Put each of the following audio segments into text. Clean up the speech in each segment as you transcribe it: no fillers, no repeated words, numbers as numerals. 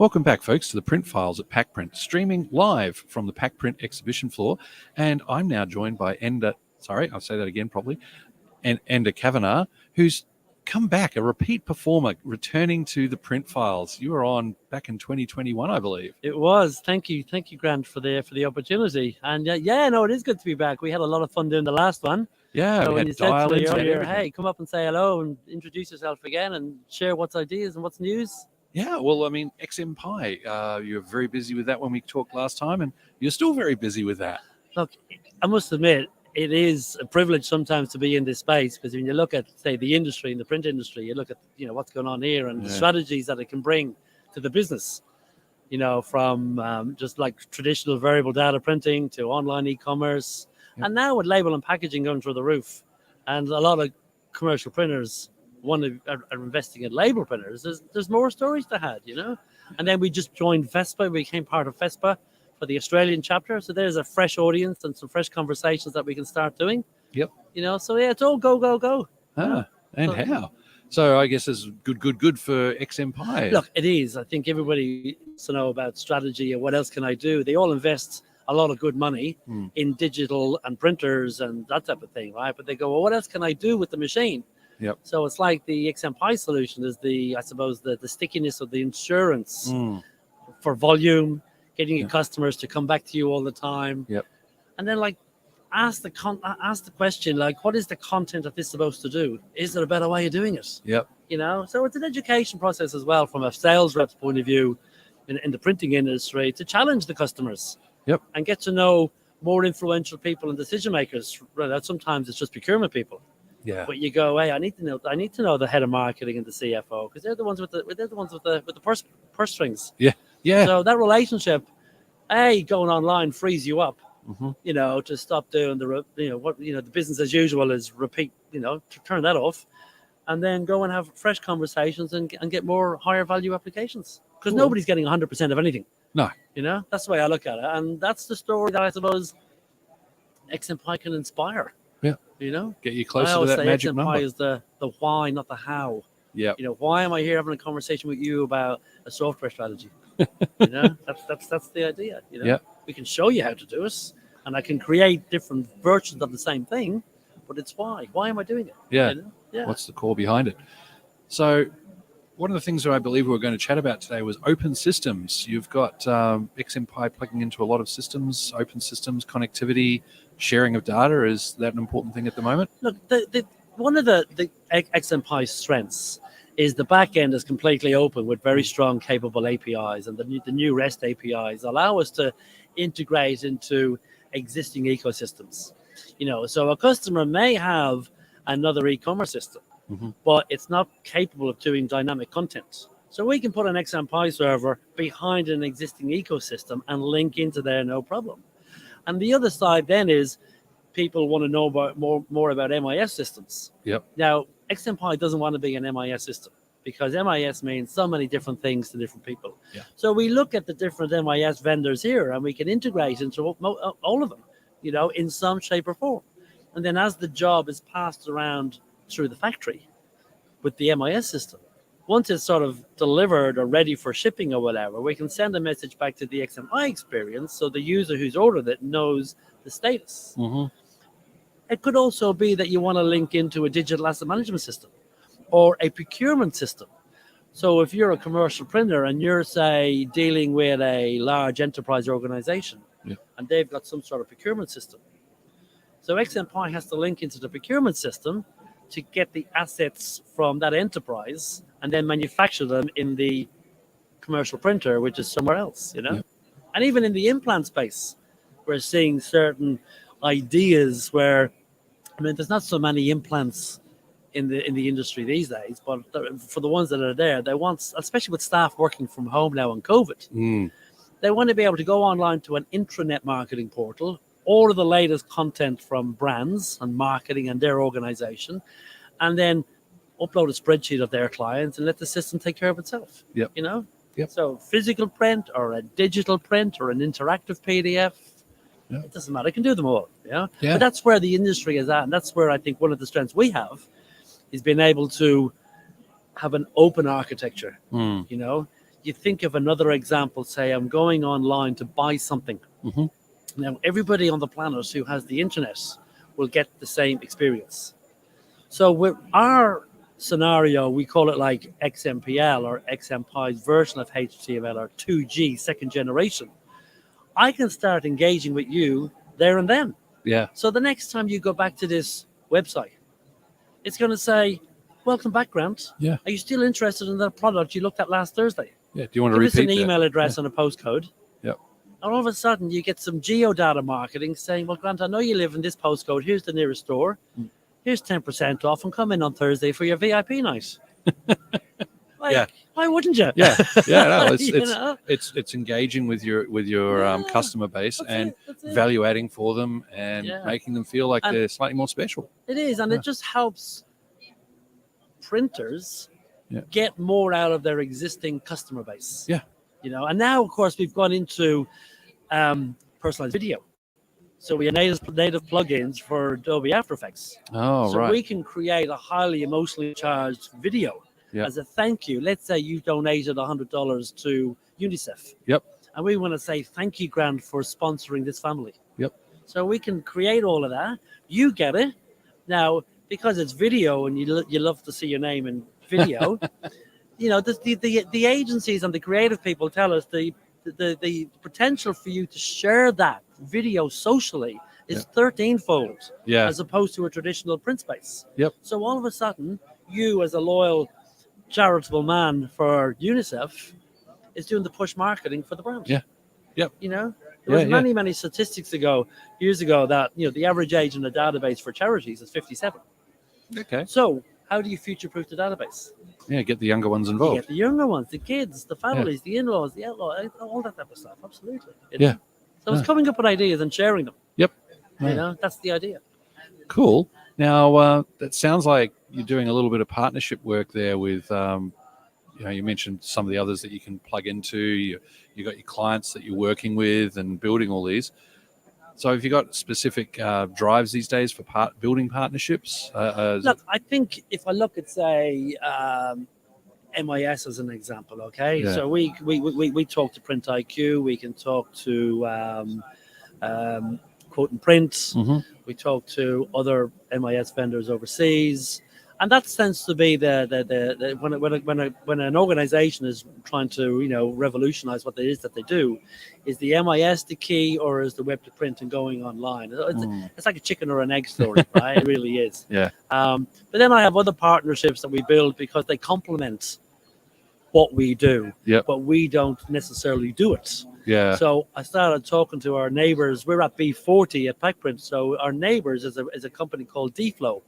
Welcome back, folks, to the Print Files at PacPrint, streaming live from the PacPrint exhibition floor. And I'm now joined by Enda Kavanagh, who's come back, a repeat performer, returning to the Print Files. You were on back in 2021, I believe. It was. Thank you, Grant, for the opportunity. And it is good to be back. We had a lot of fun doing the last one. Yeah, so we when had you said to me dial-ins, earlier, hey, come up and say hello and introduce yourself again and share what's ideas and what's news. Yeah, well, I mean, XMPie, you were very busy with that when we talked last time, and you're still very busy with that. Look, I must admit, it is a privilege sometimes to be in this space, because when you look at, say, the industry, in the print industry, you look at, what's going on here and the strategies that it can bring to the business, from just like traditional variable data printing to online e-commerce. Yep. And now with label and packaging going through the roof, and a lot of commercial printers are investing in label printers, there's more stories to have, And then we just joined Vespa. We became part of Vespa for the Australian chapter. So there's a fresh audience and some fresh conversations that we can start doing. Yep. So yeah, it's all go. How? So I guess it's good for XMPie. Look, it is. I think everybody wants to know about strategy and what else can I do. They all invest a lot of good money in digital and printers and that type of thing, right? But they go, well, what else can I do with the machine? Yep. So it's like the XMPie solution is the stickiness of the insurance for volume, getting your customers to come back to you all the time. Yep. And then ask the question, what is the content that this is supposed to do? Is there a better way of doing it? Yep. So it's an education process as well from a sales rep's point of view in the printing industry to challenge the customers. Yep. And get to know more influential people and decision makers. Sometimes it's just procurement people. Yeah. But you go, hey, I need to know the head of marketing and the CFO, because they're the ones with the purse strings. Yeah. Yeah. So that relationship, going online frees you up, to stop doing the business as usual is repeat, to turn that off, and then go and have fresh conversations and get more higher value applications, because nobody's getting 100% of anything. No. That's the way I look at it, and that's the story that I suppose XMPie can inspire. Yeah. Get you closer to that magic number. XMPie is the why, not the how. Yeah. Why am I here having a conversation with you about a software strategy? That's the idea. We can show you how to do it, and I can create different versions of the same thing, but it's why. Why am I doing it? Yeah. What's the core behind it? So one of the things that I believe we were going to chat about today was open systems. You've got XMPie plugging into a lot of systems, open systems, connectivity, sharing of data. Is that an important thing at the moment? Look, one of the XMPie's strengths is the back end is completely open with very strong, capable APIs, and the new REST APIs allow us to integrate into existing ecosystems. So a customer may have another e-commerce system, but it's not capable of doing dynamic content. So we can put an XMPie server behind an existing ecosystem and link into there, no problem. And the other side then is people want to know about more about MIS systems. Yep. Now, XMPie doesn't want to be an MIS system, because MIS means so many different things to different people. Yeah. So we look at the different MIS vendors here, and we can integrate into all of them, in some shape or form. And then as the job is passed around through the factory with the MIS system, once it's sort of delivered or ready for shipping or whatever, we can send a message back to the XMPie experience so the user who's ordered it knows the status. It could also be that you want to link into a digital asset management system or a procurement system. So if you're a commercial printer and you're, say, dealing with a large enterprise organization, and they've got some sort of procurement system, so XMPie has to link into the procurement system to get the assets from that enterprise and then manufacture them in the commercial printer, which is somewhere else, And even in the implant space, we're seeing certain ideas where, there's not so many implants in the industry these days, but for the ones that are there, they want, especially with staff working from home now on COVID, they want to be able to go online to an intranet marketing portal, order the latest content from brands and marketing and their organization, and then upload a spreadsheet of their clients and let the system take care of itself. Yep. Yep. So physical print or a digital print or an interactive PDF, it doesn't matter. I can do them all. Yeah. But that's where the industry is at, and that's where I think one of the strengths we have is being able to have an open architecture. you think of another example, say I'm going online to buy something. Mm-hmm. Now, everybody on the planet who has the internet will get the same experience. So with our scenario, we call it like XMPL or XMPie's version of HTML or 2G, second generation. I can start engaging with you there and then. Yeah. So the next time you go back to this website, it's going to say, welcome back, Grant. Yeah. Are you still interested in that product you looked at last Thursday? Yeah. Do you want to Give us repeat an that? email address and a postcode. Yep. And all of a sudden, you get some geodata marketing saying, well, Grant, I know you live in this postcode. Here's the nearest store. Here's 10% off, and come in on Thursday for your VIP night. Yeah. Why wouldn't you? Yeah. Yeah. No, You know? it's engaging with your Yeah, customer base That's and it, that's it. value adding for them and Yeah. making them feel like And- they're slightly more special. It is, and Yeah. it just helps printers Yeah. get more out of their existing customer base. Yeah. You know, and now, of course, we've gone into personalized video. So we have native plugins for Adobe After Effects. Oh, So right. we can create a highly emotionally charged video Yep. as a thank you. Let's say you donated $100 to UNICEF. Yep. And we want to say thank you, Grant, for sponsoring this family. Yep. So we can create all of that. You get it. Now, because it's video and you love to see your name in video, you know, the agencies and the creative people tell us the potential for you to share that video socially is 13-fold Yeah. as opposed to a traditional print space. Yep. So all of a sudden, you as a loyal charitable man for UNICEF is doing the push marketing for the brand. Yeah. Yep. You know, there was Yeah, many statistics years ago that, you know, the average age in the database for charities is 57. Okay. So how do you future-proof the database? Yeah. Get the younger ones You involved. get the younger ones, the kids, the families, the in-laws, the outlaws, all that type of stuff. Absolutely. You know? Yeah. So it's Yeah. coming up with ideas and sharing them. Yep. You Yeah. know, that's the idea. Cool. Now, that sounds like you're doing a little bit of partnership work there with, you know, you mentioned some of the others that you can plug into. You got your clients that you're working with and building all these. So have you got specific drives these days for building partnerships? Look, I think if I look at, say, MIS as an example, okay? Yeah. So we talk to Print IQ, we can talk to Quote and Print, Mhm. we talk to other MIS vendors overseas, and that tends to be the when an organization is trying to, you know, revolutionize what it is that they do, is the MIS the key or is the web to print and going online? It's like a chicken or an egg story, right? It really is. Yeah. But then I have other partnerships that we build because they complement what we do, Yep. but we don't necessarily do it. Yeah. So I started talking to our neighbors. We're at B40 at PacPrint. So our neighbors is a company called DFlow,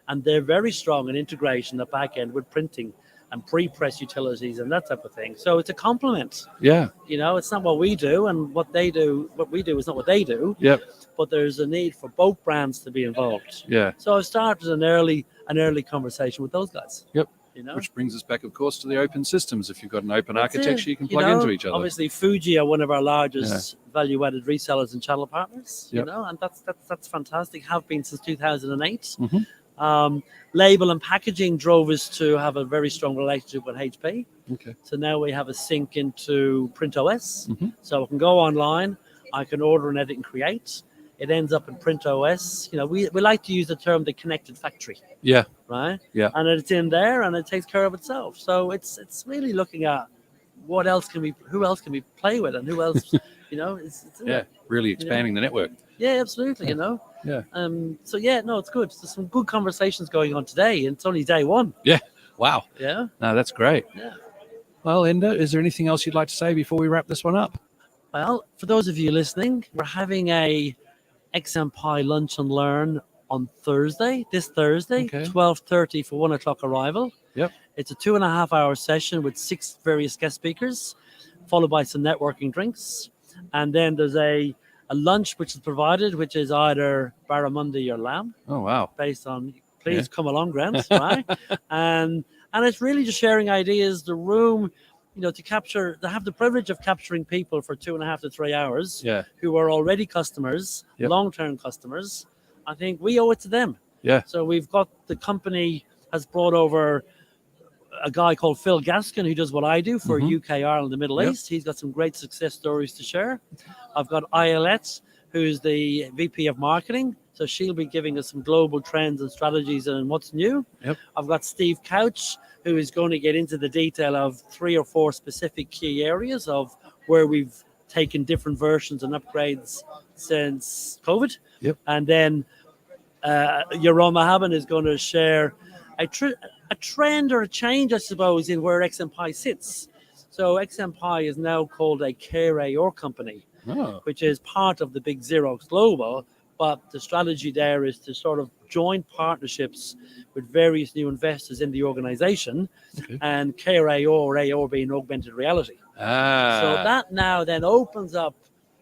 and they're very strong in integration at back end with printing and pre-press utilities and that type of thing. So it's a complement. Yeah. You know, it's not what we do, and what we do is not what they do. Yep. But there's a need for both brands to be involved. Yeah. So I started an early conversation with those guys. Yep. You know, Which brings us back, of course, to the open systems. If you've got an open That's architecture, it. you can plug into each other. Obviously, Fuji are one of our largest value-added resellers and channel partners. Yep. You know, and that's fantastic. Have been since 2008. Mhm. Label and packaging drove us to have a very strong relationship with HP. Okay. So now we have a sync into PrintOS. Mhm. So I can go online, I can order and edit and create. It ends up in PrintOS. You know, we like to use the term the connected factory, Yeah. right? Yeah. And it's in there and it takes care of itself. So it's really looking at who else can we play with, and who else, you know, it's Yeah. Really expanding the network. yeah, absolutely, you know. Yeah. So yeah, no, it's good. There's some good conversations going on today, and it's only day one. Wow. Yeah. No, that's great. Yeah. Well, Enda, is there anything else you'd like to say before we wrap this one up? Well, for those of you listening, we're having a XMPie Lunch and Learn on this Thursday, Okay. 12:30 for 1:00 arrival. Yep. It's a 2.5-hour session with 6 various guest speakers, followed by some networking drinks. And then there's a lunch which is provided, which is either barramundi or lamb, Oh, wow. based on, please come along, Grant, right? And it's really just sharing ideas, the room, you know, to have the privilege of capturing people for 2.5 to 3 hours Yeah. who are already customers, Yep. long-term customers. I think we owe it to them. Yeah. So we've got, the company has brought over a guy called Phil Gaskin who does what I do for Mhm. UK, Ireland, the Middle Yep. East. He's got some great success stories to share. I've got Ayelet, who's the VP of Marketing. So she'll be giving us some global trends and strategies and what's new. Yep. I've got Steve Couch, who is going to get into the detail of 3 or 4 specific key areas of where we've taken different versions and upgrades since COVID. Yep. And then Yaron Mahaban is going to share a trend or a change, I suppose, in where XMPie sits. So XMPie is now called a KRAO company, Oh, which is part of the big Xerox Global. But the strategy there is to sort of join partnerships with various new investors in the organization, okay. and KRAO or AO being augmented reality. So Ah, that now then opens up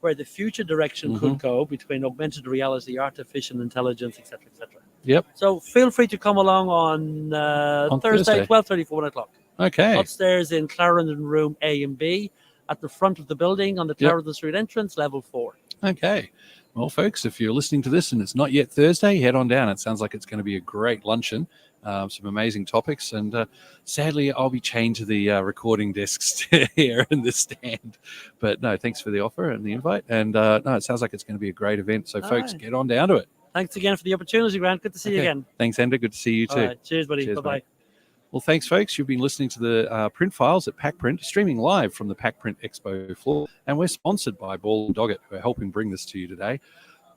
where the future direction Mhm. could go between augmented reality, artificial intelligence, etc., etc. Yep. So feel free to come along on, On Thursday, Thursday. 12:30 for 1 o'clock. Okay. Upstairs in Clarendon Room A and B, at the front of the building on the Yep. Clarendon Street entrance, level 4. Okay. Well, folks, if you're listening to this and it's not yet Thursday, head on down. It sounds like it's going to be a great luncheon. Some amazing topics. And sadly, I'll be chained to the recording desks here in this stand. But no, thanks for the offer and the invite. And no, it sounds like it's going to be a great event. So, All folks, right. get on down to it. Thanks again for the opportunity, Grant. Good to see you Okay. again. Thanks, Enda. Good to see you too. All right. Cheers, buddy. Cheers, Bye-bye. mate. Well, thanks, folks. You've been listening to the print files at PacPrint, streaming live from the PacPrint Expo floor. And we're sponsored by Ball and Doggett, who are helping bring this to you today.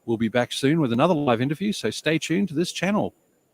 We'll be back soon with another live interview, so stay tuned to this channel.